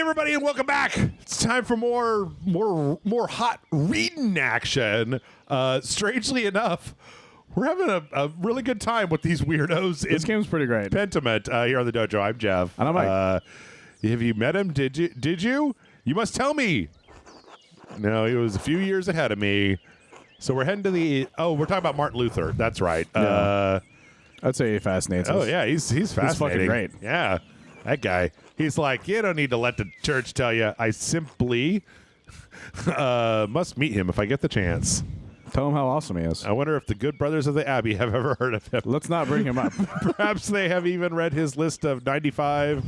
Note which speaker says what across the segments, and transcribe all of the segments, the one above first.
Speaker 1: everybody, and welcome back. It's time for more hot reading action. Strangely enough, we're having a really good time with these weirdos.
Speaker 2: This game's pretty great.
Speaker 1: Pentiment here on the Dojo. I'm Jeff.
Speaker 2: And I'm Mike.
Speaker 1: Have you met him? Did you? You must tell me. No, he was a few years ahead of me. So we're heading to the. Oh, we're talking about Martin Luther. That's right.
Speaker 2: Yeah. I'd say he fascinates us.
Speaker 1: Oh yeah, he's fascinating.
Speaker 2: He's fucking great.
Speaker 1: Yeah, that guy. He's like, you don't need to let the church tell you. I simply must meet him if I get the chance.
Speaker 2: Tell him how awesome he is.
Speaker 1: I wonder if the good brothers of the Abbey have ever heard of him.
Speaker 2: Let's not bring him up.
Speaker 1: Perhaps they have even read his list of 95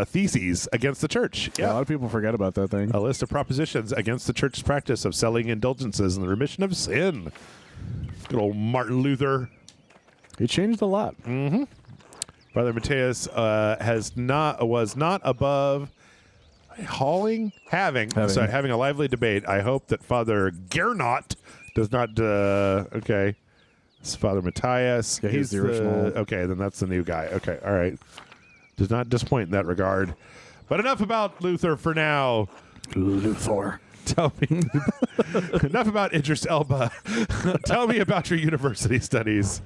Speaker 1: theses against the church.
Speaker 2: Yeah, a lot of people forget about that thing.
Speaker 1: A list of propositions against the church's practice of selling indulgences and the remission of sin. Good old Martin Luther.
Speaker 2: He changed a lot.
Speaker 1: Mm-hmm. Brother Matthias was not above having a lively debate. I hope that Father Gernot does not. Okay, it's Father Matthias.
Speaker 2: Yeah, he's the original.
Speaker 1: Okay, then that's the new guy. Okay, all right. Does not disappoint in that regard. But enough about Luther for now.
Speaker 2: Luther.
Speaker 1: Tell me. Enough about Idris Elba. Tell me about your university studies.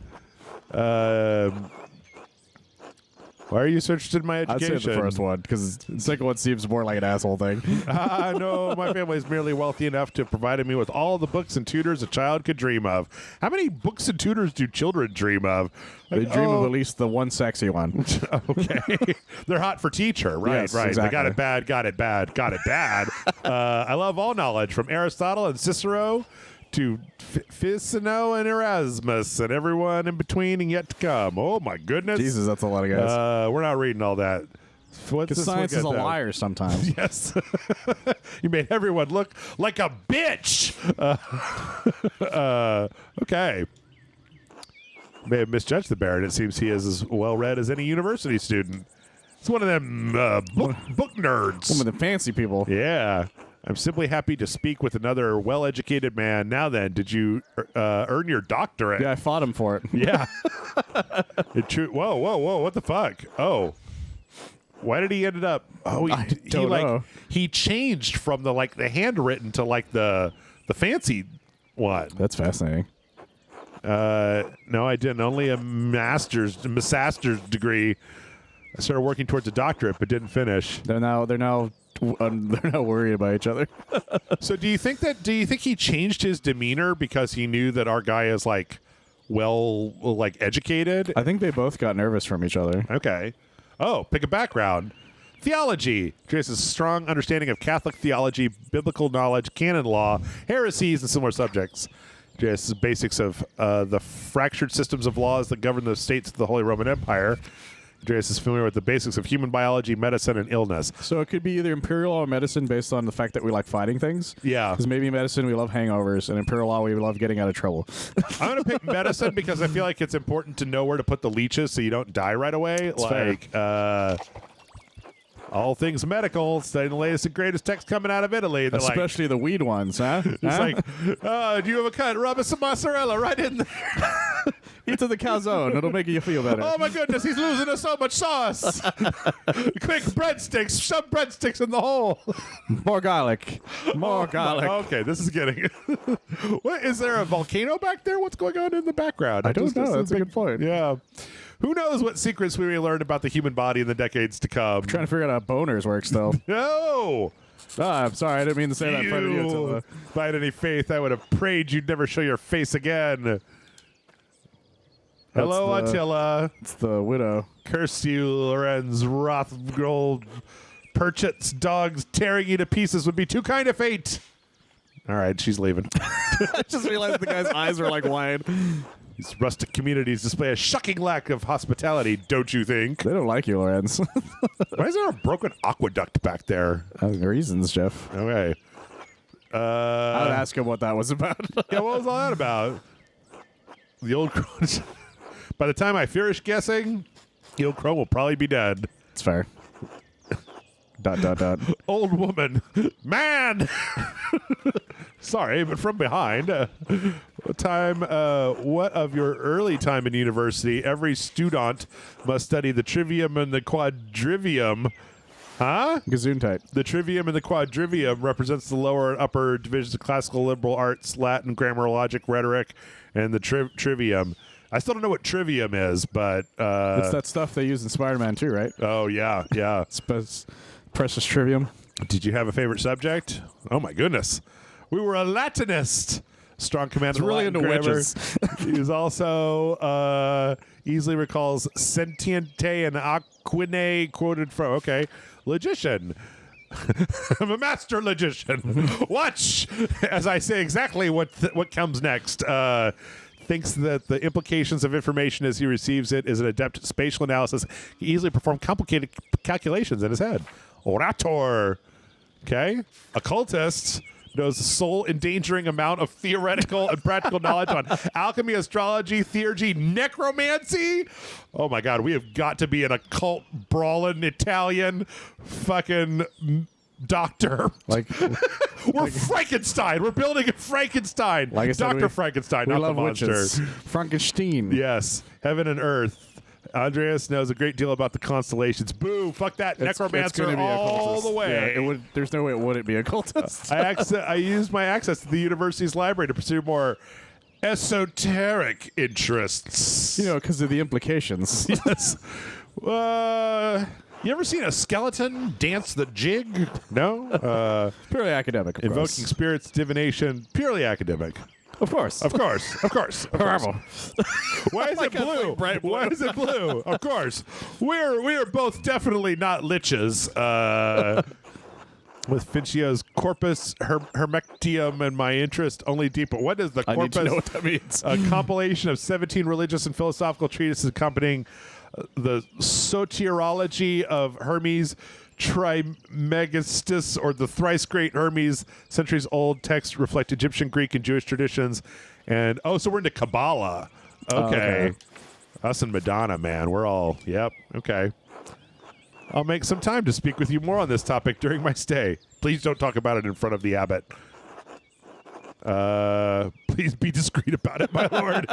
Speaker 1: Why are you so interested in my education?
Speaker 2: I'd say the first one, because the second one seems more like an asshole thing.
Speaker 1: No, my family is merely wealthy enough to have provided me with all the books and tutors a child could dream of. How many books and tutors do children dream of?
Speaker 2: They dream of at least the one sexy one.
Speaker 1: Okay. They're hot for teacher. Right,
Speaker 2: yes,
Speaker 1: right.
Speaker 2: Exactly.
Speaker 1: They got it bad. I love all knowledge, from Aristotle and Cicero to Ficino and Erasmus and everyone in between and yet to come. Oh, my goodness.
Speaker 2: Jesus, that's a lot of guys.
Speaker 1: We're not reading all that.
Speaker 2: Because science is a liar sometimes.
Speaker 1: Yes. You made everyone look like a bitch. Okay. May have misjudged the Baron. It seems he is as well-read as any university student. It's one of them book nerds.
Speaker 2: Some of the fancy people.
Speaker 1: Yeah. I'm simply happy to speak with another well-educated man. Now then, did you earn your doctorate?
Speaker 2: Yeah, I fought him for it.
Speaker 1: Yeah. Whoa, what the fuck? Oh. Why did he end up? Oh,
Speaker 2: I don't know.
Speaker 1: He changed from the handwritten to the fancy one.
Speaker 2: That's fascinating.
Speaker 1: No, I didn't. Only a master's degree. I started working towards a doctorate, but didn't finish.
Speaker 2: They're now worried about each other.
Speaker 1: So do you think he changed his demeanor because he knew that our guy is educated?
Speaker 2: I think they both got nervous from each other.
Speaker 1: Okay. Oh, pick a background. Theology. Traces strong understanding of Catholic theology, biblical knowledge, canon law, heresies, and similar subjects. Traces basics of the fractured systems of laws that govern the states of the Holy Roman Empire. Andreas is familiar with the basics of human biology, medicine, and illness.
Speaker 2: So it could be either imperial or medicine based on the fact that we like fighting things.
Speaker 1: Yeah.
Speaker 2: Because maybe medicine, we love hangovers, and imperial law, we love getting out of trouble.
Speaker 1: I'm going to pick medicine because I feel like it's important to know where to put the leeches so you don't die right away.
Speaker 2: It's
Speaker 1: all things medical, studying the latest and greatest text coming out of Italy. They're
Speaker 2: especially the weed ones, huh?
Speaker 1: It's do you have a cut? Rub some mozzarella right in there.
Speaker 2: Eat to the calzone. It'll make you feel better.
Speaker 1: Oh, my goodness. He's losing us so much sauce. Quick, breadsticks. Shove breadsticks in the hole.
Speaker 2: More garlic. More garlic.
Speaker 1: Okay, this is getting... What, is there a volcano back there? What's going on in the background?
Speaker 2: I don't know. That's a good point.
Speaker 1: Yeah. Who knows what secrets we may learn about the human body in the decades to come?
Speaker 2: I'm trying to figure out how boners work still.
Speaker 1: No!
Speaker 2: I'm sorry. I didn't mean to say that in front of you.
Speaker 1: If I had any faith, I would have prayed you'd never show your face again. Hello, Attila.
Speaker 2: It's the widow.
Speaker 1: Curse you, Lorenz Rothgold. Purchase dogs tearing you to pieces would be too kind of fate. All right, she's leaving.
Speaker 2: I just realized the guy's eyes were wide.
Speaker 1: These rustic communities display a shocking lack of hospitality, don't you think?
Speaker 2: They don't like you, Lorenz.
Speaker 1: Why is there a broken aqueduct back there?
Speaker 2: Reasons, Jeff.
Speaker 1: Okay.
Speaker 2: I would ask him what that was about.
Speaker 1: Yeah, what was all that about? The old crone. By the time I finish guessing, the old crone will probably be dead.
Speaker 2: It's fair. ...
Speaker 1: Old woman. Man! Sorry, but from behind. What of your early time in university, every student must study the trivium and the quadrivium Huh?
Speaker 2: Gesundheit.
Speaker 1: The trivium and the quadrivium represents the lower and upper divisions of classical liberal arts, Latin, grammar, logic, rhetoric, and the trivium. I still don't know what trivium is, but...
Speaker 2: it's that stuff they use in Spider-Man too, right?
Speaker 1: Oh, yeah, yeah.
Speaker 2: Precious trivium.
Speaker 1: Did you have a favorite subject? Oh, my goodness. We were a Latinist. Strong command of the
Speaker 2: really
Speaker 1: Latin
Speaker 2: into
Speaker 1: grammar.
Speaker 2: witches.
Speaker 1: He was also easily recalls sentiente and aquinae quoted from. Okay, logician. I'm a master logician. Watch as I say exactly what comes next. Thinks that the implications of information as he receives it is an adept at spatial analysis. He easily perform complicated calculations in his head. Orator. Okay. Occultist. Knows the soul endangering amount of theoretical and practical knowledge on alchemy, astrology, theurgy, necromancy. Oh my God, we have got to be an occult brawling Italian fucking doctor. We're Frankenstein. We're building a Frankenstein.
Speaker 2: Like I said,
Speaker 1: Dr. Frankenstein, not the monster.
Speaker 2: Witches. Frankenstein.
Speaker 1: Yes, heaven and earth. Andreas knows a great deal about the constellations. Boo! Fuck that necromancer all the way.
Speaker 2: Yeah, there's no way it wouldn't be occultist.
Speaker 1: I used my access to the university's library to pursue more esoteric interests.
Speaker 2: You know, because of the implications.
Speaker 1: Yes. You ever seen a skeleton dance the jig? No?
Speaker 2: Purely academic, of
Speaker 1: Invoking
Speaker 2: course.
Speaker 1: spirits, divination, purely academic.
Speaker 2: Of course.
Speaker 1: Of course. Of course. Of course.
Speaker 2: Bravo.
Speaker 1: Why is it blue? Why is it blue? Of course. We're both definitely not liches. With Fincio's corpus hermectium and my interest only deeper. What is the corpus?
Speaker 2: I need to know what that means.
Speaker 1: A compilation of 17 religious and philosophical treatises accompanying the soteriology of Hermes Trismegistus, or the thrice great Hermes. Centuries old texts reflect Egyptian, Greek, and Jewish traditions. And so we're into Kabbalah. Okay. Us and Madonna, man. We're all, yep. Okay. I'll make some time to speak with you more on this topic during my stay. Please don't talk about it in front of the abbot. Please be discreet about it, my lord.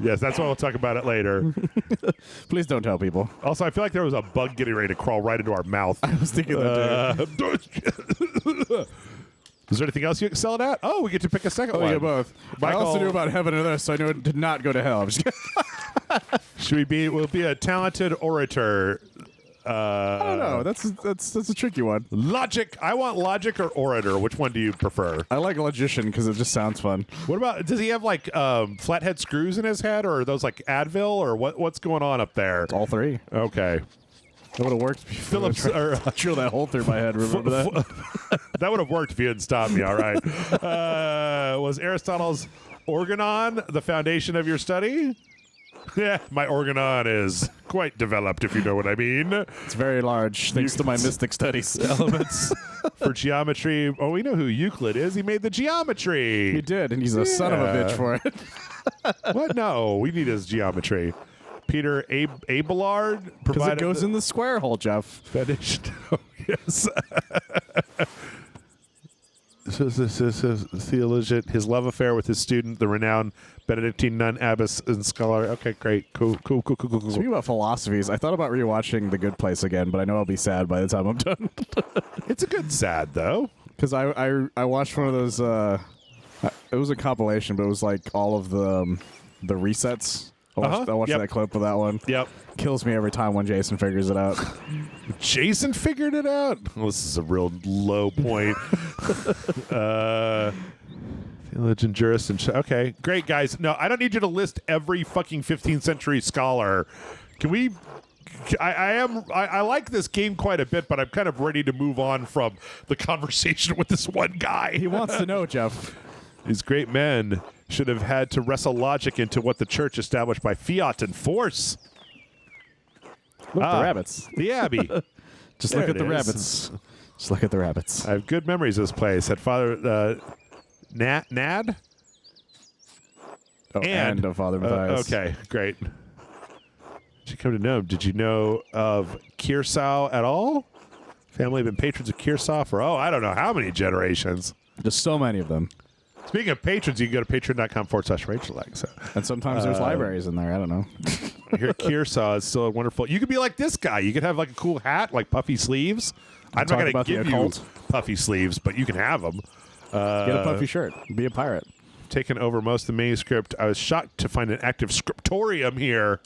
Speaker 1: Yes, that's why we'll talk about it later.
Speaker 2: Please don't tell people.
Speaker 1: Also, I feel like there was a bug getting ready to crawl right into our mouth.
Speaker 2: I was thinking that too.
Speaker 1: Is there anything else you excelled at? Oh, we get to pick a second one.
Speaker 2: Yeah, both. I also knew about heaven and earth, so I knew it did not go to hell. I'm just kidding.
Speaker 1: We'll be a talented orator.
Speaker 2: I don't know. That's a tricky one.
Speaker 1: Logic. I want logic or orator. Which one do you prefer?
Speaker 2: I like logician because it just sounds fun.
Speaker 1: What about? Does he have like flathead screws in his head, or are those like Advil, or what's going on up there?
Speaker 2: All three.
Speaker 1: Okay.
Speaker 2: That would have worked.
Speaker 1: Phillips
Speaker 2: drill that hole through my head. Remember that?
Speaker 1: That would have worked if you hadn't stopped me. All right. Was Aristotle's organon the foundation of your study? Yeah, my organon is quite developed, if you know what I mean.
Speaker 2: It's very large, thanks to my mystic studies.
Speaker 1: Elements for geometry. Oh, we know who Euclid is. He made the geometry.
Speaker 2: He did, and he's a son of a bitch for it.
Speaker 1: What? No, we need his geometry. Peter Abelard
Speaker 2: Because
Speaker 1: provided
Speaker 2: it goes in the square hole, Jeff.
Speaker 1: Finished. Oh, yes. Theologian, his love affair with his student, the renowned Benedictine nun, abbess, and scholar. Okay, great. Cool.
Speaker 2: Speaking about philosophies, I thought about rewatching The Good Place again, but I know I'll be sad by the time I'm done.
Speaker 1: It's a good sad, though.
Speaker 2: Because I watched one of those, it was a compilation, but it was like all of the resets. I watched that clip of that one.
Speaker 1: Yep.
Speaker 2: Kills me every time when Jason figures it out.
Speaker 1: Jason figured it out? Well, this is a real low point. Theologian, jurist, and... Okay, great, guys. No, I don't need you to list every fucking 15th century scholar. Can we... I like this game quite a bit, but I'm kind of ready to move on from the conversation with this one guy.
Speaker 2: He wants to know, Jeff.
Speaker 1: These great men should have had to wrestle logic into what the church established by fiat and force.
Speaker 2: Look, the rabbits.
Speaker 1: The Abbey.
Speaker 2: Just
Speaker 1: There
Speaker 2: look at
Speaker 1: it
Speaker 2: the
Speaker 1: is.
Speaker 2: rabbits. Just look at the rabbits.
Speaker 1: I have good memories of this place. Had Father Nad?
Speaker 2: Oh, and of Father Matthias.
Speaker 1: Okay, great. Did you come to know him? Did you know of Kiersau at all? Family have been patrons of Kiersau for, I don't know how many generations.
Speaker 2: Just so many of them.
Speaker 1: Speaking of patrons, you can go to patreon.com/RageSelect. So.
Speaker 2: And sometimes there's libraries in there. I don't know.
Speaker 1: Here, Kearsaw is still wonderful. You could be like this guy. You could have like a cool hat, like puffy sleeves. I'm not going to give you puffy sleeves, but you can have them.
Speaker 2: Get a puffy shirt. Be a pirate.
Speaker 1: Taken over most of the manuscript. I was shocked to find an active Scriptorium here.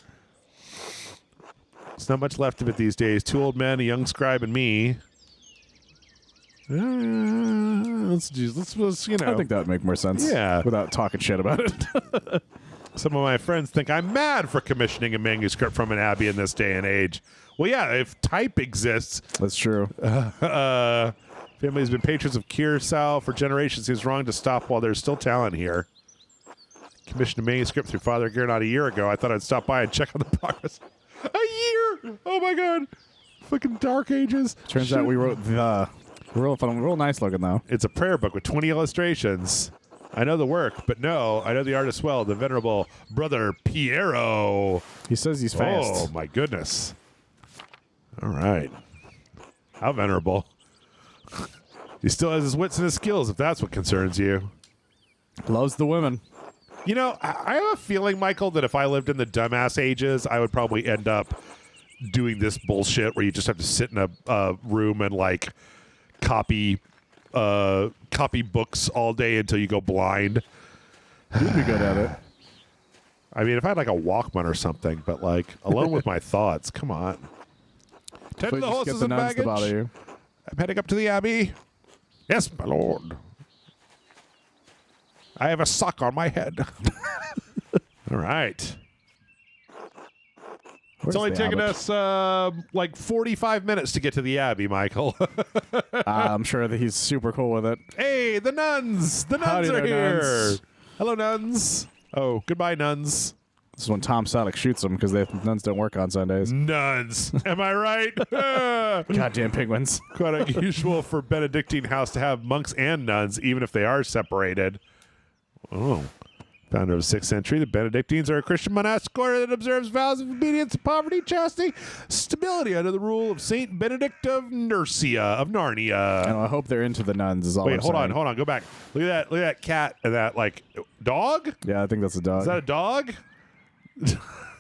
Speaker 1: There's not much left of it these days. 2 old men, a young scribe, and me. Let's you know.
Speaker 2: I think that would make more sense.
Speaker 1: Yeah.
Speaker 2: Without talking shit about it.
Speaker 1: Some of my friends think I'm mad for commissioning a manuscript from an abbey in this day and age. Well, yeah, if type exists.
Speaker 2: That's true.
Speaker 1: Family has been patrons of Kearsau for generations. Seems wrong to stop while there's still talent here. Commissioned a manuscript through Father Gernot a year ago. I thought I'd stop by and check on the progress. A year! Oh, my God. Fucking Dark Ages.
Speaker 2: Turns out we wrote the... Real nice looking, though.
Speaker 1: It's a prayer book with 20 illustrations. I know the work, but no, I know the artist well, the venerable Brother Piero.
Speaker 2: He says he's fast.
Speaker 1: Oh, my goodness. All right. How venerable. He still has his wits and his skills, if that's what concerns you.
Speaker 2: Loves the women.
Speaker 1: You know, I have a feeling, Michael, that if I lived in the dumbass ages, I would probably end up doing this bullshit where you just have to sit in a room and, like, copy books all day until you go blind.
Speaker 2: You'd be good at it.
Speaker 1: I mean, if I had like a Walkman or something, but like alone with my thoughts, come on. Tend to the horses and baggage. I'm heading up to the Abbey. Yes, my lord. I have a sock on my head. All right. It's only taken us like 45 minutes to get to the Abbey, Michael.
Speaker 2: I'm sure that he's super cool with it.
Speaker 1: Hey, the nuns! The nuns are here! Nuns. Hello, nuns. Oh, goodbye, nuns.
Speaker 2: This is when Tom Selleck shoots them because nuns don't work on Sundays.
Speaker 1: Nuns. Am I right?
Speaker 2: Goddamn penguins.
Speaker 1: Quite unusual for Benedictine house to have monks and nuns, even if they are separated. Oh. Founded of the 6th century, the Benedictines are a Christian monastic order that observes vows of obedience, poverty, chastity, stability under the rule of Saint Benedict of Nursia, of Narnia.
Speaker 2: And I hope they're into the nuns. Is all
Speaker 1: Wait, hold on, go back. Look at that cat and that like dog.
Speaker 2: Yeah, I think that's a dog.
Speaker 1: Is that a dog?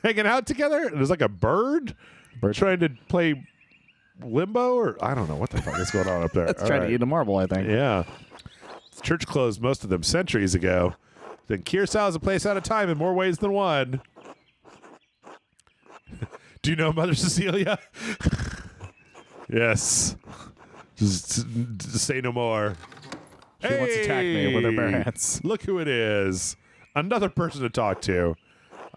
Speaker 1: Hanging out together. There's like a bird trying to play limbo, or I don't know what the fuck is going on up there.
Speaker 2: It's trying to eat a marble, I think.
Speaker 1: Yeah. The church closed most of them centuries ago. Then Kearsau is a place out of time in more ways than one. Do you know Mother Cecilia? Yes. Just say no more.
Speaker 2: She wants to attack me with her bare hands.
Speaker 1: Look who it is. Another person to talk to.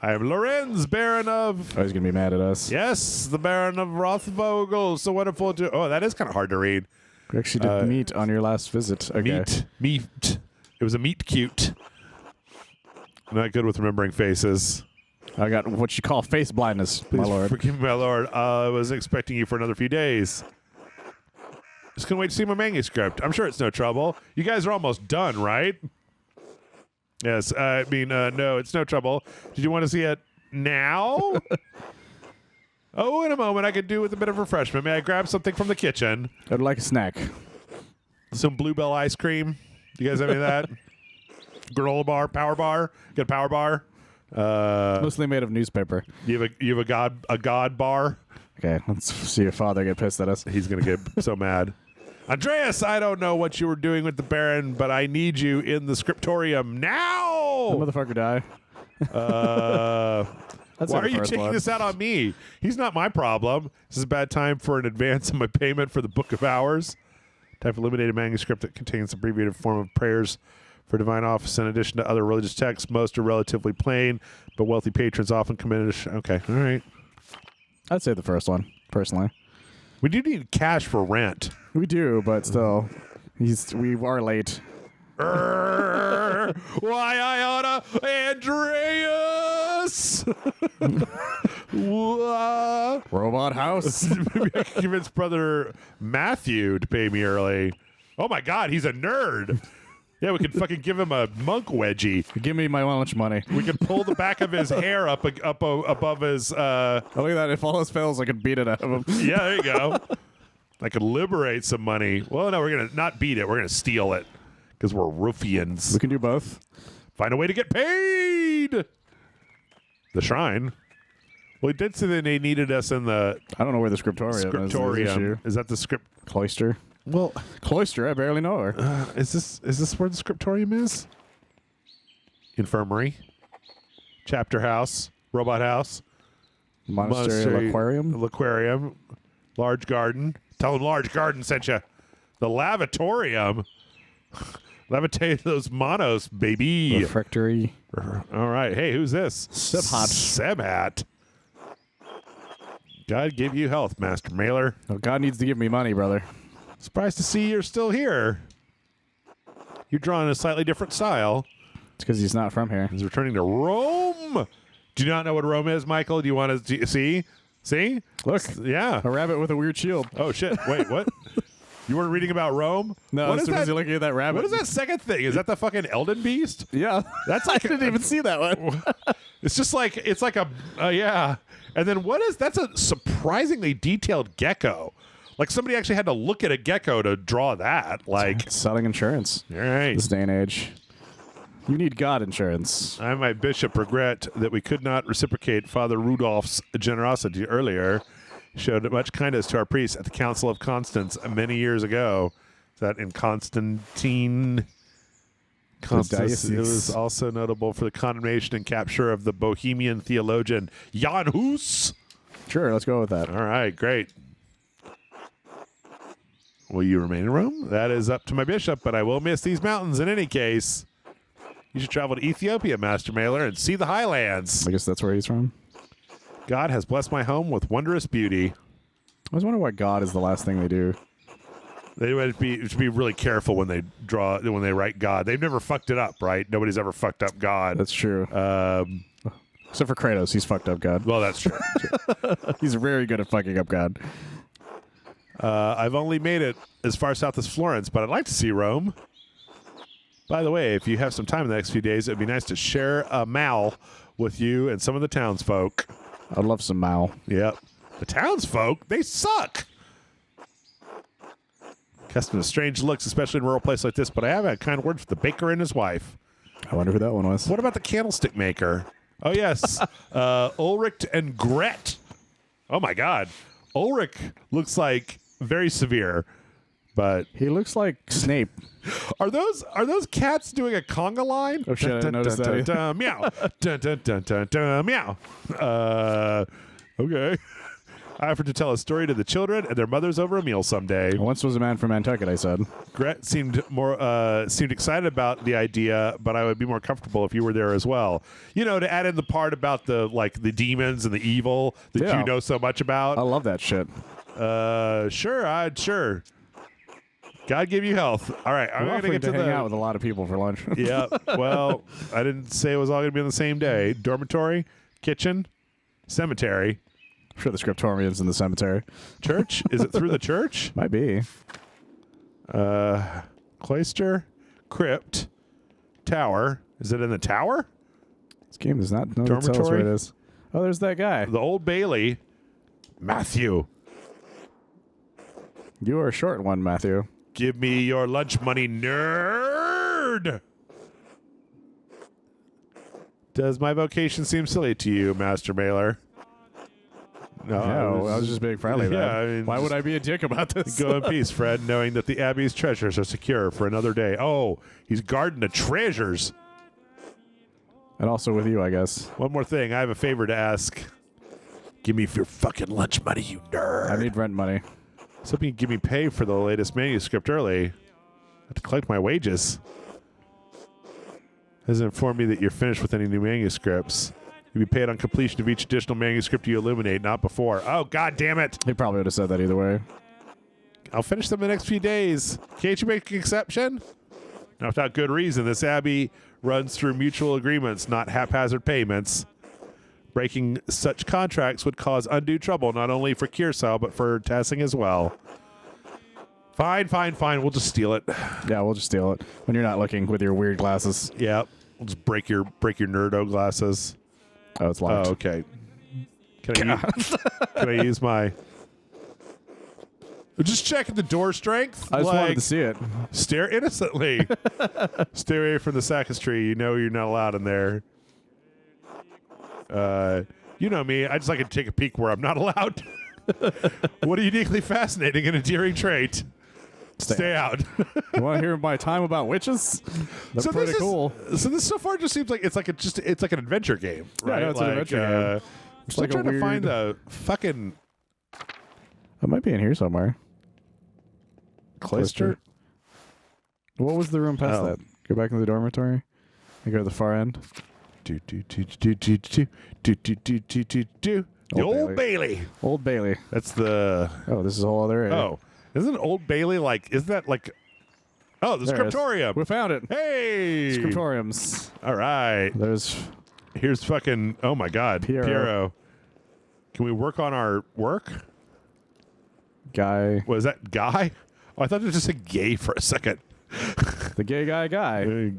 Speaker 1: I am Lorenz, Baron of...
Speaker 2: Oh, he's going to be mad at us.
Speaker 1: Yes, the Baron of Rothvogel. So wonderful to... Oh, that is kind of hard to read.
Speaker 2: We actually did meet on your last visit. Okay.
Speaker 1: Meet. It was a meet cute. Not good with remembering faces.
Speaker 2: I got what you call face blindness, my lord.
Speaker 1: Forgive me, my lord. I was expecting you for another few days. Just gonna wait to see my manuscript. I'm sure it's no trouble. You guys are almost done, right? Yes. I mean, no, it's no trouble. Did you want to see it now? Oh, in a moment. I could do with a bit of refreshment. May I grab something from the kitchen?
Speaker 2: I'd like a snack.
Speaker 1: Some Bluebell ice cream. Do you guys have any of that? Granola bar, power bar. Get a power bar.
Speaker 2: Mostly made of newspaper.
Speaker 1: You have a god bar.
Speaker 2: Okay, let's see your father get pissed at us.
Speaker 1: He's gonna get so mad. Andreas, I don't know what you were doing with the Baron, but I need you in the Scriptorium now.
Speaker 2: The motherfucker die.
Speaker 1: Why are you taking this out on me? He's not my problem. This is a bad time for an advance in my payment for the Book of Hours. Type eliminated manuscript that contains abbreviated form of prayers for divine office in addition to other religious texts. Most are relatively plain, but wealthy patrons often commit okay, all right.
Speaker 2: I'd say the first one, personally.
Speaker 1: We do need cash for rent.
Speaker 2: We do, but still, we are late.
Speaker 1: Why I oughta Andreas!
Speaker 2: Robot house.
Speaker 1: Maybe I can convince Brother Matthew to pay me early. Oh my God, he's a nerd. Yeah, we could fucking give him a monk wedgie.
Speaker 2: Give me my lunch money.
Speaker 1: We could pull the back of his hair up above his...
Speaker 2: Oh, look at that. If all else fails, I could beat it out of him.
Speaker 1: Yeah, there you go. I could liberate some money. Well, no, we're going to not beat it. We're going to steal it. because we're ruffians.
Speaker 2: We can do both.
Speaker 1: Find a way to get paid. The shrine. Well, he did say that they needed us in the
Speaker 2: I don't know where the Scriptorium
Speaker 1: Is that the script?
Speaker 2: Cloister.
Speaker 1: Well,
Speaker 2: Cloister, I barely know her.
Speaker 1: is this where the Scriptorium is? Infirmary, chapter house, robot house,
Speaker 2: Monastery
Speaker 1: aquarium, large garden. Tell him large garden sent you. The lavatorium. Levitate those monos, baby.
Speaker 2: Refectory.
Speaker 1: All right. Hey, who's this?
Speaker 2: Sebhat.
Speaker 1: Sebhat. God give you health, Master Mailer.
Speaker 2: Oh, God needs to give me money, brother.
Speaker 1: Surprised to see you're still here. You're drawing a slightly different style.
Speaker 2: It's because he's not from here.
Speaker 1: He's returning to Rome. Do you not know what Rome is, Michael? Do you want to see? See?
Speaker 2: Look.
Speaker 1: Yeah.
Speaker 2: A rabbit with a weird shield.
Speaker 1: Oh, shit. Wait, what? You weren't reading about Rome?
Speaker 2: No,
Speaker 1: what
Speaker 2: as soon as you're looking at that rabbit.
Speaker 1: What is that second thing? Is that the fucking Elden Beast?
Speaker 2: Yeah.
Speaker 1: That's like
Speaker 2: I didn't even see that one.
Speaker 1: It's just like, it's like a, yeah. And then that's a surprisingly detailed gecko. Like somebody actually had to look at a gecko to draw that. Like
Speaker 2: selling insurance.
Speaker 1: All right.
Speaker 2: This day and age. You need God insurance.
Speaker 1: I, my bishop, regret that we could not reciprocate Father Rudolph's generosity earlier. Showed much kindness to our priests at the Council of Constance many years ago. Is that in Constantine? Constance. It was also notable for the condemnation and capture of the Bohemian theologian Jan Hus.
Speaker 2: Sure, let's go with that.
Speaker 1: All right, great. Will you remain in Rome? That is up to my bishop, but I will miss these mountains in any case. You should travel to Ethiopia, Master Mailer, and see the highlands.
Speaker 2: I guess that's where he's from.
Speaker 1: God has blessed my home with wondrous beauty.
Speaker 2: I was wondering why God is the last thing they do.
Speaker 1: They would be really careful when they write God. They've never fucked it up, right? Nobody's ever fucked up God.
Speaker 2: That's true. Except for Kratos, he's fucked up God.
Speaker 1: Well, that's true.
Speaker 2: He's very good at fucking up God.
Speaker 1: I've only made it as far south as Florence, but I'd like to see Rome. By the way, if you have some time in the next few days, it'd be nice to share a mal with you and some of the townsfolk.
Speaker 2: I'd love some mal.
Speaker 1: Yep. The townsfolk, they suck. Accustomed to strange looks, especially in a rural place like this, but I have a kind word for the baker and his wife.
Speaker 2: I wonder who that one was.
Speaker 1: What about the candlestick maker? Oh, yes. Ulrich and Gret. Oh, my God. Ulrich looks like very severe, but
Speaker 2: he looks like Snape.
Speaker 1: Are those cats doing a conga line?
Speaker 2: Oh shit! I didn't notice that.
Speaker 1: Meow. Dun, dun, dun, dun, dun, meow. Okay. I offered to tell a story to the children and their mothers over a meal someday.
Speaker 2: I once was a man from Nantucket, I said.
Speaker 1: Gret seemed excited about the idea, but I would be more comfortable if you were there as well. You know, to add in the part about the demons and the evil that you know so much about.
Speaker 2: I love that shit.
Speaker 1: Sure. God give you health. All right, I'm going to get to
Speaker 2: hang out with a lot of people for lunch.
Speaker 1: Yeah. Well, I didn't say it was all going to be on the same day. Dormitory, kitchen, cemetery.
Speaker 2: I'm sure the Scriptorium's in the cemetery.
Speaker 1: Church? Is it through the church?
Speaker 2: Might be.
Speaker 1: Cloister, crypt, tower. Is it in the tower?
Speaker 2: This game does not know to tell us where it is. Oh, there's that guy.
Speaker 1: The Old Bailey. Matthew.
Speaker 2: You are a short one, Matthew.
Speaker 1: Give me your lunch money, nerd. Does my vocation seem silly to you, Master Mailer?
Speaker 2: No, I was just being friendly.
Speaker 1: Yeah, I mean,
Speaker 2: why would I be a dick about this?
Speaker 1: Go in peace, Fred, knowing that the Abbey's treasures are secure for another day. Oh, he's guarding the treasures.
Speaker 2: And also with you, I guess.
Speaker 1: One more thing. I have a favor to ask. Give me your fucking lunch money, you nerd.
Speaker 2: I need rent money.
Speaker 1: So you can give me pay for the latest manuscript early. I have to collect my wages. Hasn't informed me that you're finished with any new manuscripts. You'll be paid on completion of each additional manuscript you illuminate, not before. Oh, God damn it.
Speaker 2: He probably would have said that either way.
Speaker 1: I'll finish them in the next few days. Can't you make an exception? Now, without good reason, this Abbey runs through mutual agreements, not haphazard payments. Breaking such contracts would cause undue trouble, not only for Kearsall, but for Tassing as well. Fine. We'll just steal it.
Speaker 2: Yeah, we'll just steal it when you're not looking with your weird glasses.
Speaker 1: Yeah, we'll just break your nerdo glasses.
Speaker 2: Oh, it's locked.
Speaker 1: Oh, okay. Can I use my... Just checking the door strength.
Speaker 2: I just wanted to see it.
Speaker 1: Stare innocently. Stay away from the sacristy. You know you're not allowed in there. You know me. I just like to take a peek where I'm not allowed. What a uniquely fascinating and endearing trait. Stay out.
Speaker 2: You want to hear my time about witches? That's
Speaker 1: so
Speaker 2: pretty cool.
Speaker 1: So this so far just seems like it's like an adventure game, right?
Speaker 2: Yeah, it's an adventure game.
Speaker 1: It's like trying to find the fucking.
Speaker 2: It might be in here somewhere.
Speaker 1: Cloister.
Speaker 2: What was the room past that? Go back into the dormitory. And go to the far end.
Speaker 1: The Old Bailey.
Speaker 2: Old Bailey.
Speaker 1: That's the.
Speaker 2: Oh, this is a whole other area.
Speaker 1: Oh, isn't Old Bailey like? Isn't that like? Oh, the Scriptorium.
Speaker 2: We found it.
Speaker 1: Hey,
Speaker 2: Scriptoriums.
Speaker 1: All right. Here's fucking. Oh my God, Piero. Can we work on our work?
Speaker 2: Guy.
Speaker 1: Was that guy? Oh, I thought it was just a gay for a second.
Speaker 2: The gay guy.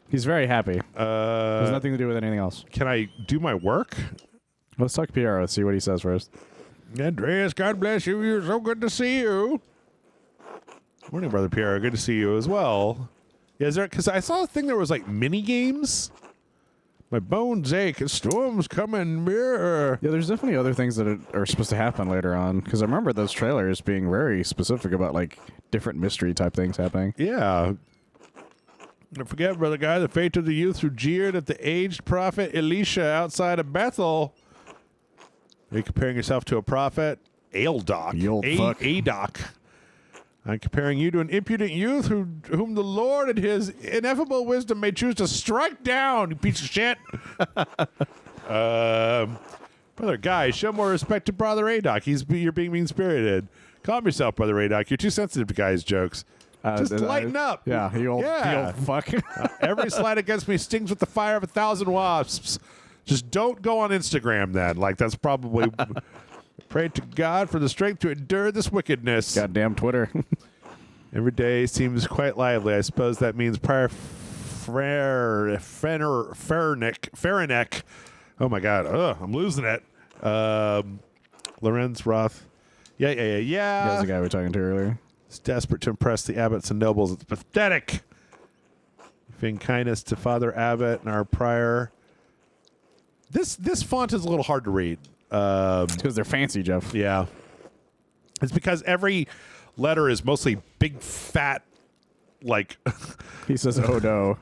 Speaker 2: He's very happy. There's nothing to do with anything else.
Speaker 1: Can I do my work?
Speaker 2: Let's talk to Piero. See what he says first.
Speaker 1: Andreas, God bless you. You're so good to see you. Morning, Brother Piero. Good to see you as well. Yeah, is there? Because I saw a thing that was like mini games. My bones ache. A storm's coming. Yeah,
Speaker 2: there's definitely other things that are supposed to happen later on. Because I remember those trailers being very specific about like different mystery type things happening.
Speaker 1: Yeah. Don't forget, brother guy, the fate of the youth who jeered at the aged prophet Elisha outside of Bethel. Are you comparing yourself to a prophet? Aeldoc.
Speaker 2: You old fuck.
Speaker 1: Adoc. I'm comparing you to an impudent youth whom the Lord in his ineffable wisdom may choose to strike down, you piece of shit. Brother Guy, show more respect to Brother Adoc. You're being mean-spirited. Calm yourself, Brother Adoc. You're too sensitive to Guy's jokes. Just lighten up.
Speaker 2: Yeah, you old fuck.
Speaker 1: Every slight against me stings with the fire of 1,000 wasps. Just don't go on Instagram then. Like, that's probably... Pray to God for the strength to endure this wickedness.
Speaker 2: Goddamn Twitter.
Speaker 1: Every day seems quite lively. I suppose that means Prior Faranek. Oh my God. I'm losing it. Lorenz Roth. Yeah.
Speaker 2: That's the guy we were talking to earlier.
Speaker 1: It's desperate to impress the abbots and nobles. It's pathetic. Giving kindness to Father Abbot and our prior. This font is a little hard to read.
Speaker 2: It's because they're fancy, Jeff.
Speaker 1: Yeah. It's because every letter is mostly big, fat, like...
Speaker 2: He says, oh, no.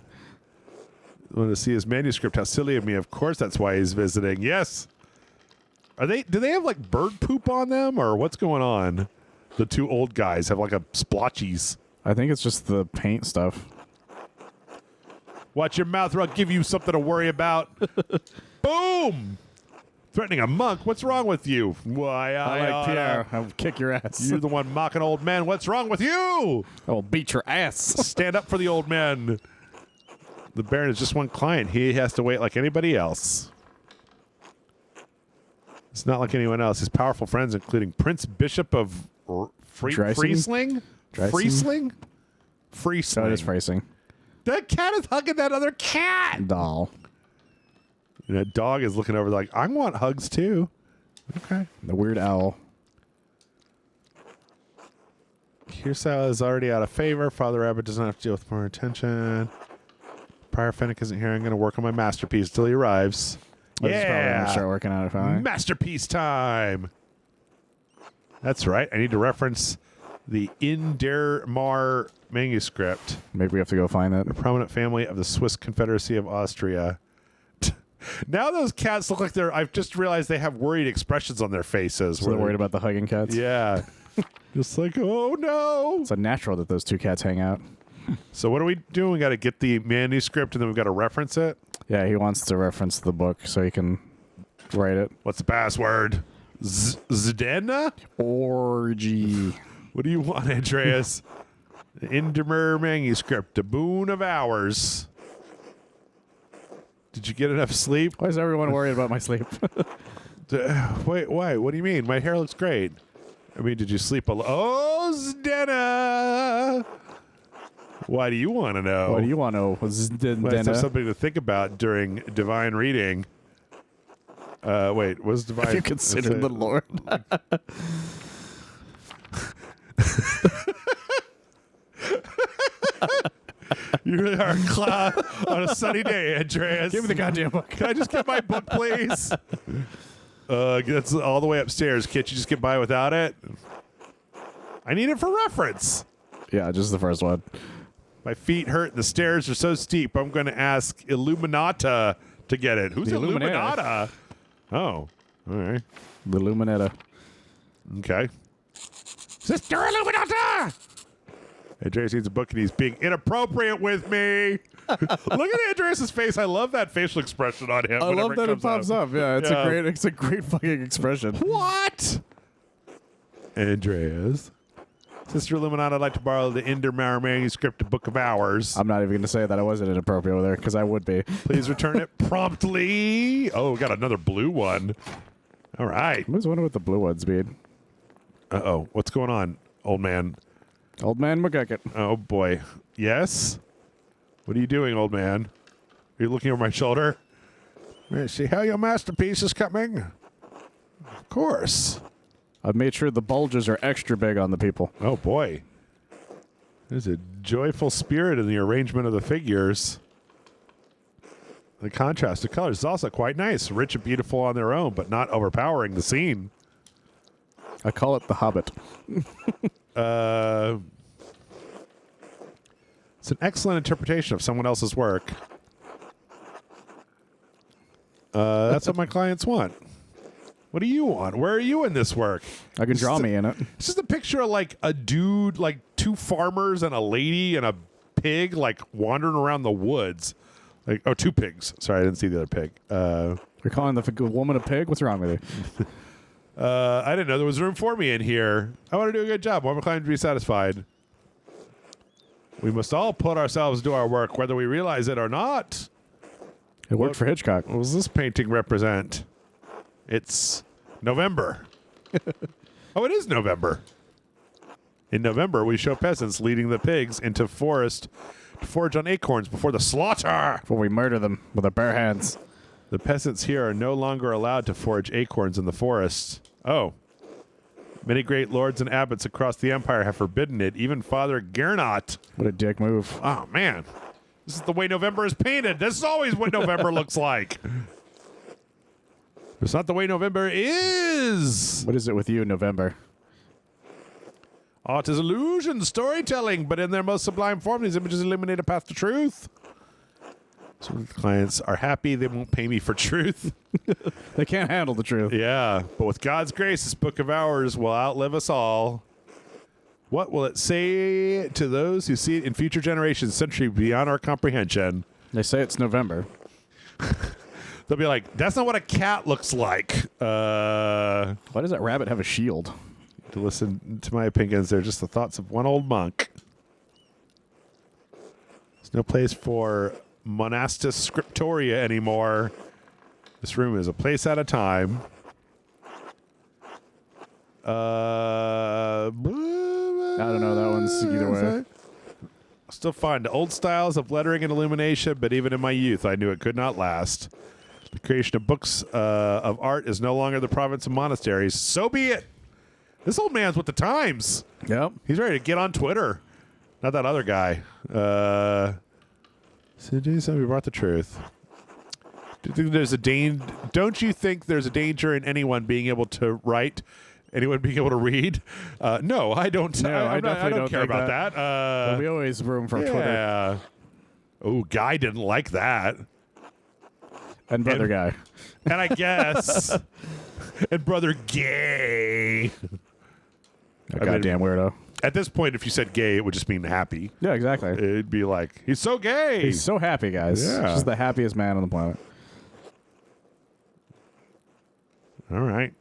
Speaker 1: I want to see his manuscript. How silly of me. Of course that's why he's visiting. Yes. Do they have, like, bird poop on them, or what's going on? The two old guys have, like, a splotchies.
Speaker 2: I think it's just the paint stuff.
Speaker 1: Watch your mouth or I'll give you something to worry about. Boom! Threatening a monk? What's wrong with you? Why,
Speaker 2: I like Pierre. I'll kick your ass.
Speaker 1: You're the one mocking old men. What's wrong with you?
Speaker 2: I will beat your ass.
Speaker 1: Stand up for the old men. The Baron is just one client. He has to wait like anybody else. It's not like anyone else. His powerful friends, including Prince Bishop of Friesling? Friesling? Friesling.
Speaker 2: No, it is Friesling.
Speaker 1: That cat is hugging that other cat.
Speaker 2: Doll.
Speaker 1: And that dog is looking over like, I want hugs too. Okay.
Speaker 2: The weird owl.
Speaker 1: Hearsay is already out of favor. Father Abbot doesn't have to deal with more attention. Prior Fennec isn't here. I'm going to work on my masterpiece till he arrives.
Speaker 2: Probably going to start working on it finally.
Speaker 1: Masterpiece time. That's right. I need to reference the In der Mar manuscript.
Speaker 2: Maybe we have to go find it.
Speaker 1: A prominent family of the Swiss Confederacy of Austria. Now those cats look like I've just realized they have worried expressions on their faces.
Speaker 2: So they're worried about the hugging cats?
Speaker 1: Yeah. Just like, oh no.
Speaker 2: It's unnatural that those two cats hang out.
Speaker 1: So what are we doing? We got to get the manuscript and then we've got to reference it?
Speaker 2: Yeah, he wants to reference the book so he can write it.
Speaker 1: What's the password? Zdena?
Speaker 2: Orgy.
Speaker 1: What do you want, Andreas? The Indemer manuscript, a boon of hours. Did you get enough sleep?
Speaker 2: Why is everyone worried about my sleep?
Speaker 1: Wait, why? What do you mean? My hair looks great. I mean, did you sleep a lot? Oh, Zdena! Why do you want to know?
Speaker 2: What do you want to know?
Speaker 1: Let's have something to think about during divine reading. Wait, what's divine?
Speaker 2: Have you considered the Lord?
Speaker 1: You really are a clown on a sunny day, Andreas.
Speaker 2: Give me the goddamn book.
Speaker 1: Can I just get my book, please? That's all the way upstairs. Can't you just get by without it? I need it for reference.
Speaker 2: Yeah, just the first one.
Speaker 1: My feet hurt. The stairs are so steep. I'm going to ask Illuminata to get it. Who's
Speaker 2: The
Speaker 1: Illuminata? Oh, all right.
Speaker 2: The Luminetta.
Speaker 1: Okay. Sister Illuminata! Andreas needs a book and he's being inappropriate with me. Look at Andreas' face. I love that facial expression on him.
Speaker 2: I love that it
Speaker 1: comes
Speaker 2: pops up. Yeah, it's
Speaker 1: Yeah.
Speaker 2: a great fucking expression.
Speaker 1: What? Andreas. Sister Illuminata, I'd like to borrow the Endermar manuscript, a book of hours.
Speaker 2: I'm not even going to say that I wasn't inappropriate with her, because I would be.
Speaker 1: Please return it promptly. Oh, we got another blue one. All right.
Speaker 2: I was wondering what the blue ones mean.
Speaker 1: Uh-oh. What's going on, old man?
Speaker 2: Old man McGucket.
Speaker 1: Oh, boy. Yes? What are you doing, old man? Are you looking over my shoulder? See how your masterpiece is coming? Of course.
Speaker 2: I've made sure the bulges are extra big on the people.
Speaker 1: Oh, boy. There's a joyful spirit in the arrangement of the figures. The contrast of colors is also quite nice. Rich and beautiful on their own, but not overpowering the scene.
Speaker 2: I call it the Hobbit.
Speaker 1: It's an excellent interpretation of someone else's work. That's what my clients want. What do you want? Where are you in this work?
Speaker 2: I can draw me in it.
Speaker 1: It's just a picture of like a dude, like two farmers and a lady and a pig, like wandering around the woods. Like, oh, two pigs. Sorry, I didn't see the other pig.
Speaker 2: You're calling the woman a pig? What's wrong with you?
Speaker 1: I didn't know there was room for me in here. I want to do a good job. I want my client to be satisfied. We must all put ourselves to our work, whether we realize it or not.
Speaker 2: It worked for Hitchcock.
Speaker 1: What does this painting represent? It's November. Oh, it is November. In November, we show peasants leading the pigs into forest to forage on acorns before the slaughter.
Speaker 2: Before we murder them with our bare hands.
Speaker 1: The peasants here are no longer allowed to forage acorns in the forest. Oh. Many great lords and abbots across the empire have forbidden it, even Father Gernot.
Speaker 2: What a dick move.
Speaker 1: Oh, man. This is the way November is painted. This is always what November looks like. It's not the way November is.
Speaker 2: What is it with you, November?
Speaker 1: Art is illusion, storytelling, but in their most sublime form, these images illuminate a path to truth. So the clients are happy they won't pay me for truth.
Speaker 2: They can't handle the truth.
Speaker 1: Yeah, but with God's grace, this book of ours will outlive us all. What will it say to those who see it in future generations, century beyond our comprehension?
Speaker 2: They say it's November.
Speaker 1: They'll be like, that's not what a cat looks like.
Speaker 2: Why does that rabbit have a shield?
Speaker 1: To listen to my opinions, they're just the thoughts of one old monk. There's no place for monastic scriptoria anymore. This room is a place at a time.
Speaker 2: I don't know. That one's either way.
Speaker 1: Still find old styles of lettering and illumination, but even in my youth, I knew it could not last. The creation of books of art is no longer the province of monasteries. So be it. This old man's with the times.
Speaker 2: Yep.
Speaker 1: He's ready to get on Twitter. Not that other guy. So we brought the truth. Do you think there's don't you think there's a danger in anyone being able to write? Anyone being able to read? No, I don't.
Speaker 2: No, I definitely don't
Speaker 1: care
Speaker 2: think
Speaker 1: about that.
Speaker 2: There'll be always room for Twitter.
Speaker 1: Yeah. Oh, Guy didn't like that.
Speaker 2: And Brother Guy.
Speaker 1: And I guess. And Brother Gay.
Speaker 2: Goddamn weirdo.
Speaker 1: At this point, if you said gay, it would just mean happy.
Speaker 2: Yeah, exactly.
Speaker 1: It'd be like, he's so gay.
Speaker 2: He's so happy, guys.
Speaker 1: Yeah.
Speaker 2: He's just the happiest man on the planet.
Speaker 1: All right.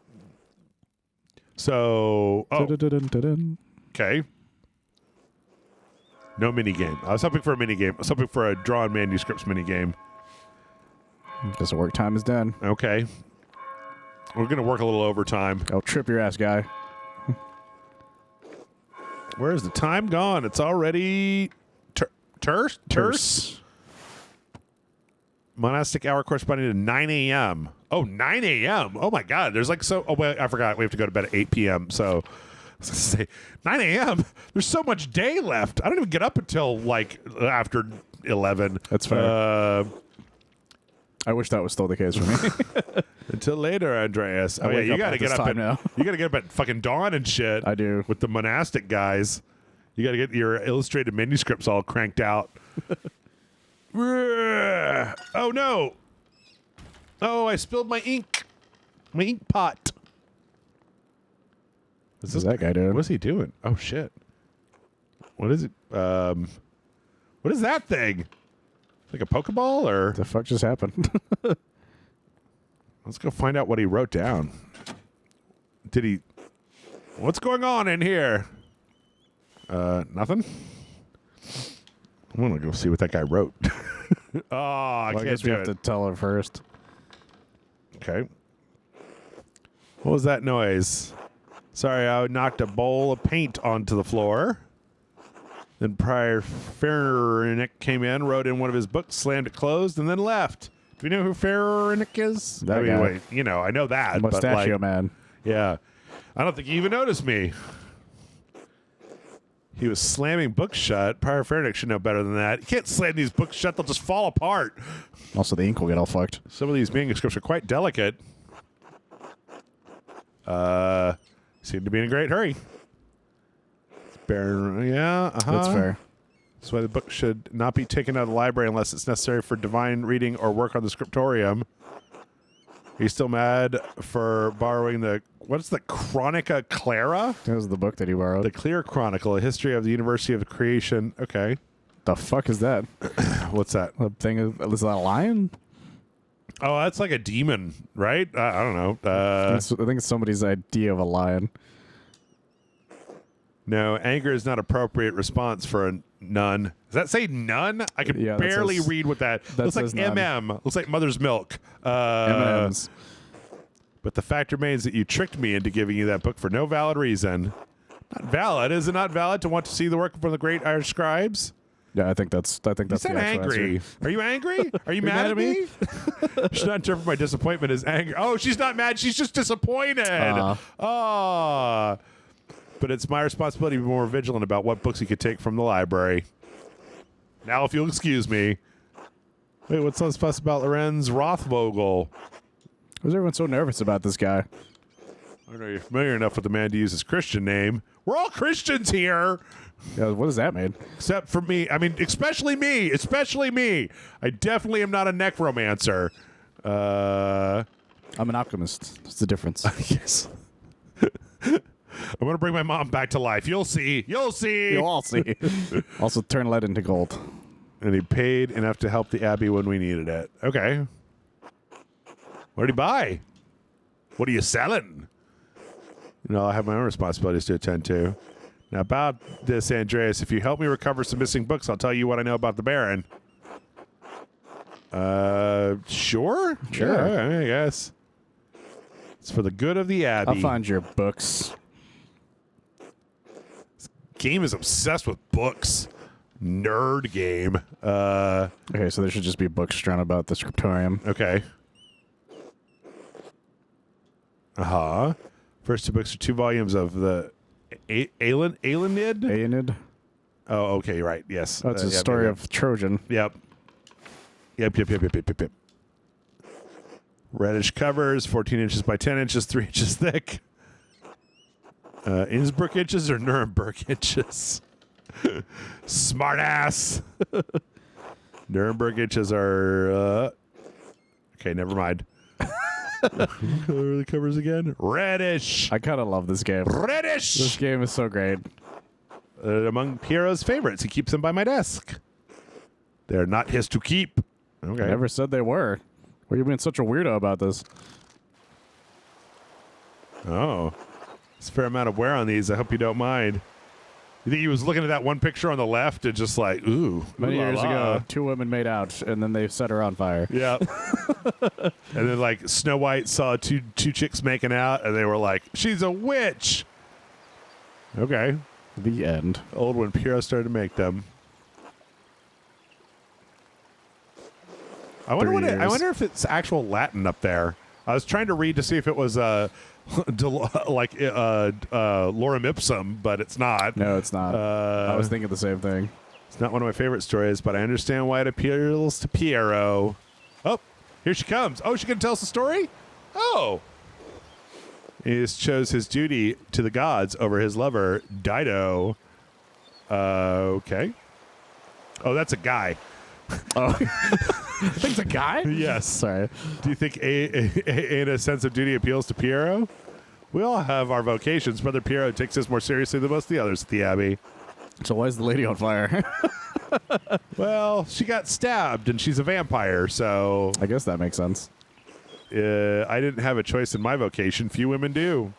Speaker 1: So,
Speaker 2: Dun-dun-dun-dun-dun.
Speaker 1: okay. No mini game. I was hoping for a mini game. I was hoping for a drawn manuscripts mini game.
Speaker 2: Doesn't work. Time is done.
Speaker 1: Okay. We're going to work a little overtime.
Speaker 2: Oh, trip your ass, guy.
Speaker 1: Where's the time gone? It's already terse. Monastic hour corresponding to 9 a.m. Oh, 9 a.m. Oh, my God. There's like so... Oh, wait, I forgot. We have to go to bed at 8 p.m. So was gonna say 9 a.m. There's so much day left. I don't even get up until like after 11.
Speaker 2: That's fair. I wish that was still the case for me.
Speaker 1: Until later, Andreas. Oh
Speaker 2: I
Speaker 1: yeah,
Speaker 2: wake
Speaker 1: you
Speaker 2: up
Speaker 1: gotta
Speaker 2: at
Speaker 1: get
Speaker 2: this
Speaker 1: up
Speaker 2: time now.
Speaker 1: You gotta get up at fucking dawn and shit.
Speaker 2: I do.
Speaker 1: With the monastic guys. You gotta get your illustrated manuscripts all cranked out. Oh no! Oh, I spilled my ink. My ink pot.
Speaker 2: What's that guy doing?
Speaker 1: What's he doing? Oh shit! What is it? What is that thing? Like a Pokeball or?
Speaker 2: What the fuck just happened?
Speaker 1: Let's go find out what he wrote down. Did he? What's going on in here? Nothing. I'm gonna go see what that guy wrote. I
Speaker 2: guess we have to tell her first.
Speaker 1: Okay. What was that noise? Sorry, I knocked a bowl of paint onto the floor. Then Prior Fernick came in, wrote in one of his books, slammed it closed, and then left. Do we know who Fernick is?
Speaker 2: That guy.
Speaker 1: Wait, you know, I know that.
Speaker 2: Mustachio man.
Speaker 1: Yeah. I don't think he even noticed me. He was slamming books shut. Prior Fernick should know better than that. You can't slam these books shut. They'll just fall apart.
Speaker 2: Also, the ink will get all fucked.
Speaker 1: Some of these manuscripts are quite delicate. Seem to be in a great hurry. Yeah,
Speaker 2: That's fair.
Speaker 1: That's why the book should not be taken out of the library unless it's necessary for divine reading or work on the Scriptorium. Are you still mad for borrowing what's the Chronica Clara?
Speaker 2: That was the book that he borrowed.
Speaker 1: The Clear Chronicle, a history of the University of Creation. Okay.
Speaker 2: The fuck is that?
Speaker 1: What's that?
Speaker 2: A thing is that a lion?
Speaker 1: Oh, that's like a demon, right? I don't know.
Speaker 2: I think it's somebody's idea of a lion.
Speaker 1: No, anger is not appropriate response for a nun. Does that say nun? I can barely read what that looks like. MM. Looks like mother's milk.
Speaker 2: M&Ms.
Speaker 1: But the fact remains that you tricked me into giving you that book for no valid reason. Not valid. Is it not valid to want to see the work from the great Irish scribes?
Speaker 2: Yeah, I think that's
Speaker 1: You
Speaker 2: the
Speaker 1: sound
Speaker 2: actual
Speaker 1: angry.
Speaker 2: answer.
Speaker 1: Are you angry? Are you mad at me? Should not interpret my disappointment as anger. Oh, she's not mad. She's just disappointed. But it's my responsibility to be more vigilant about what books you could take from the library. Now, if you'll excuse me. Wait, what's all this fuss about Lorenz Rothvogel?
Speaker 2: Why is everyone so nervous about this guy?
Speaker 1: I don't know you're familiar enough with the man to use his Christian name. We're all Christians here.
Speaker 2: Yeah, what does that mean?
Speaker 1: Except for me. I mean, especially me. Especially me. I definitely am not a necromancer.
Speaker 2: I'm an optimist. What's the difference?
Speaker 1: Yes. I'm going to bring my mom back to life. You'll see. You'll see.
Speaker 2: You'll all see. Also, turn lead into gold.
Speaker 1: And he paid enough to help the Abbey when we needed it. Okay. What did he buy? What are you selling? You know, I have my own responsibilities to attend to. Now, about this, Andreas, if you help me recover some missing books, I'll tell you what I know about the Baron. Sure?
Speaker 2: Sure.
Speaker 1: Yeah, I guess. It's for the good of the Abbey.
Speaker 2: I'll find your books.
Speaker 1: This game is obsessed with books. Nerd game.
Speaker 2: Okay, so there should just be books strewn about the Scriptorium.
Speaker 1: Okay. Uh-huh. First two books are 2 volumes of the Aelenid?
Speaker 2: Aeonid?
Speaker 1: Oh, okay, right. Yes.
Speaker 2: Oh, it's a story of Trojan.
Speaker 1: Yep. Yep. Reddish covers, 14 inches by 10 inches, 3 inches thick. Innsbruck inches or Nuremberg inches? Smart ass. Nuremberg inches are... okay, never mind. What color are the covers again? Reddish.
Speaker 2: I kind of love this game.
Speaker 1: Reddish.
Speaker 2: This game is so great.
Speaker 1: Among Piero's favorites. He keeps them by my desk. They're not his to keep. Okay.
Speaker 2: I never said they were. Why are you being such a weirdo about this?
Speaker 1: Oh. There's a fair amount of wear on these. I hope you don't mind. You think he was looking at that one picture on the left and just like, ooh.
Speaker 2: Many years
Speaker 1: la.
Speaker 2: ago, 2 women made out, and then they set her on fire.
Speaker 1: Yeah. And then like Snow White saw two chicks making out, and they were like, she's a witch. Okay.
Speaker 2: The end.
Speaker 1: Old when Piero started to make them. I wonder if it's actual Latin up there. I was trying to read to see if it was like lorem ipsum, but it's not.
Speaker 2: No, it's not. I was thinking the same thing.
Speaker 1: It's not one of my favorite stories, but I understand why it appeals to Piero. Oh, here she comes. Oh, she gonna tell us a story? Oh. He just chose his duty to the gods over his lover, Dido. Okay. Oh, that's a guy.
Speaker 2: Oh, I think it's a guy?
Speaker 1: Yes.
Speaker 2: Sorry.
Speaker 1: Do you think Ana's sense of duty appeals to Piero? We all have our vocations. Brother Piero takes this more seriously than most of the others at the Abbey.
Speaker 2: So why is the lady on fire?
Speaker 1: Well, she got stabbed, and she's a vampire, so...
Speaker 2: I guess that makes sense.
Speaker 1: I didn't have a choice in my vocation. Few women do.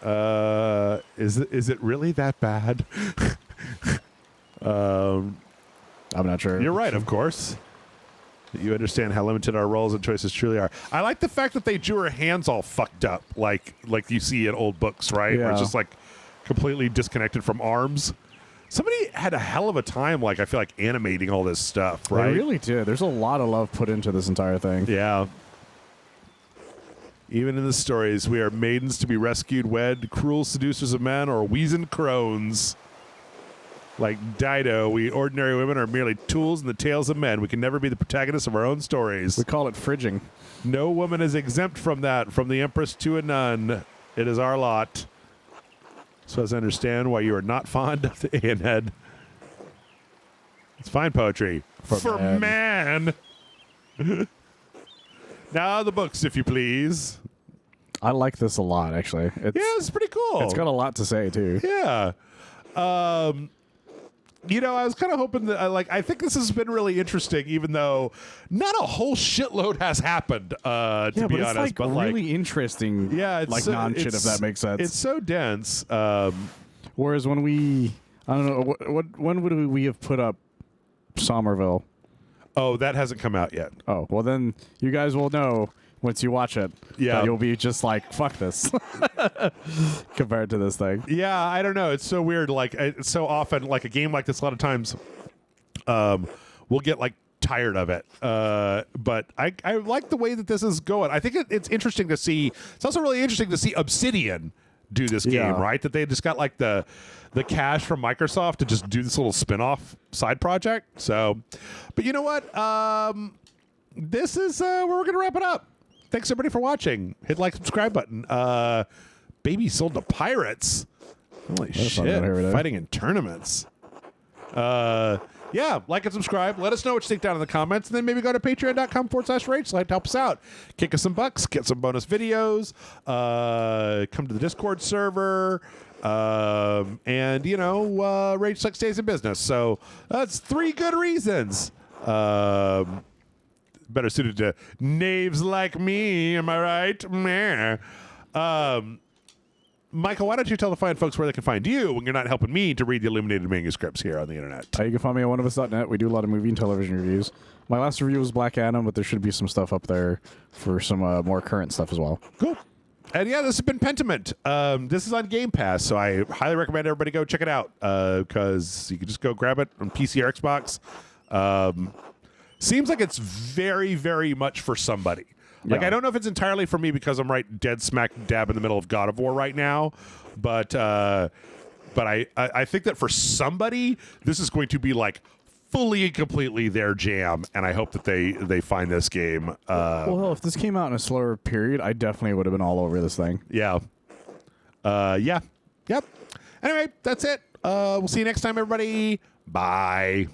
Speaker 1: Is it really that bad?
Speaker 2: I'm not sure.
Speaker 1: You're right, of course. You understand how limited our roles and choices truly are. I like the fact that they drew her hands all fucked up, like you see in old books, right?
Speaker 2: Yeah.
Speaker 1: Where it's just like completely disconnected from arms. Somebody had a hell of a time, I feel like, animating all this stuff, right?
Speaker 2: They really did. There's a lot of love put into this entire thing.
Speaker 1: Yeah. Even in the stories, we are maidens to be rescued, wed, cruel seducers of men, or weazened crones. Like Dido, we ordinary women are merely tools in the tales of men. We can never be the protagonists of our own stories.
Speaker 2: We call it fridging.
Speaker 1: No woman is exempt from that, from the empress to a nun. It is our lot. So as I understand why you are not fond of the Aeneid. It's fine poetry. For man. Now the books, if you please.
Speaker 2: I like this a lot, actually.
Speaker 1: It's pretty cool.
Speaker 2: It's got a lot to say, too.
Speaker 1: Yeah. I was kind of hoping that, I think this has been really interesting, even though not a whole shitload has happened, to be honest.
Speaker 2: But really interesting,
Speaker 1: it's
Speaker 2: non-shit, if that makes sense.
Speaker 1: It's so dense.
Speaker 2: Whereas when I don't know, when would we have put up Somerville?
Speaker 1: Oh, that hasn't come out yet.
Speaker 2: Oh, well then you guys will know once you watch it.
Speaker 1: Yeah.
Speaker 2: That you'll be just like, fuck this. Compared to this thing.
Speaker 1: Yeah, I don't know. It's so weird. It's so often, a game like this, a lot of times, we'll get, tired of it. But I like the way that this is going. I think it's interesting to see. It's also really interesting to see Obsidian do this game, right? That they just got, the cash from Microsoft to just do this little spin-off side project. So, but you know what? This is where we're going to wrap it up. Thanks, everybody, for watching. Hit like, subscribe button. Baby sold to pirates. Holy shit. Fighting in tournaments. Yeah, like and subscribe. Let us know what you think down in the comments. And then maybe go to patreon.com/RageSelect to help us out. Kick us some bucks. Get some bonus videos. Come to the Discord server. And, RageSelect stays in business. So that's 3 good reasons. Better suited to knaves like me, am I right? Meh. Michael, why don't you tell the fine folks where they can find you when you're not helping me to read the illuminated manuscripts here on the internet?
Speaker 2: You can find me on oneofus.net. We do a lot of movie and television reviews. My last review was Black Adam, but there should be some stuff up there for some more current stuff as well.
Speaker 1: Cool. And yeah, this has been Pentiment. This is on Game Pass, so I highly recommend everybody go check it out because you can just go grab it on PC or Xbox. Seems like it's very, very much for somebody. I don't know if it's entirely for me because I'm right dead smack dab in the middle of God of War right now, but I think that for somebody, this is going to be fully and completely their jam, and I hope that they find this game.
Speaker 2: Well, if this came out in a slower period, I definitely would have been all over this thing.
Speaker 1: Yeah. Yep. Anyway, that's it. We'll see you next time, everybody. Bye.